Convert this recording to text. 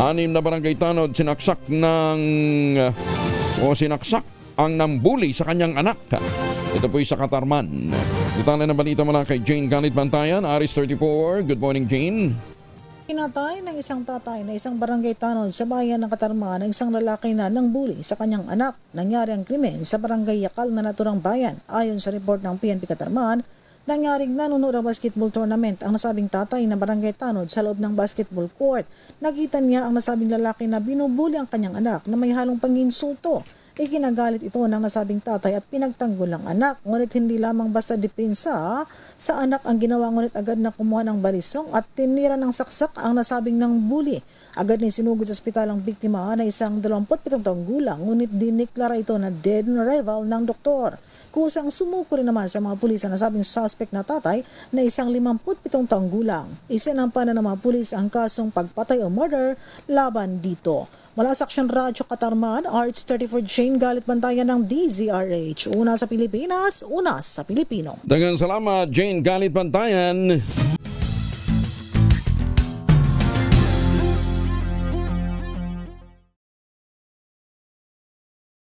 6 na barangay tanod sinaksak sinaksak ang nambuli sa kanyang anak. Ito po'y sa Katarman. Detalye ng balita mula kay Jane Galit Bantayan, Aris 34. Good morning, Jane. Kinatay ng isang tatay na isang barangay tanod sa bayan ng Katarman ng isang lalaki na nangbuli sa kanyang anak. Nangyari ang krimen sa barangay Yakal na naturang bayan. Ayon sa report ng PNP Katarman, nangyaring nanunood ang basketball tournament ang nasabing tatay na barangay tanod sa loob ng basketball court. Nakita niya ang nasabing lalaki na binubuli ang kanyang anak na may halong panginsulto. Ikinagalit ito ng nasabing tatay at pinagtanggol ang anak. Ngunit hindi lamang basta depensa sa anak ang ginawa, ngunit agad na kumuha ng balisong at tinira ng saksak ang nasabing ng bully. Agad ni sinugod sa ospital ang biktima na isang 27 taong gulang, ngunit diniklara ito na dead on arrival ng doktor. Kusang sumuko rin naman sa mga pulis ang nasabing suspect na tatay na isang 57 taong gulang. Isinampa na ng mga pulis ang kasong pagpatay o murder laban dito. Mula sa Aksyon Radyo Katarman, Arts 34 Jane Galit Bantayan ng DZRH. Una sa Pilipinas, una sa Pilipino. Daghang salamat, Jane Galit Bantayan.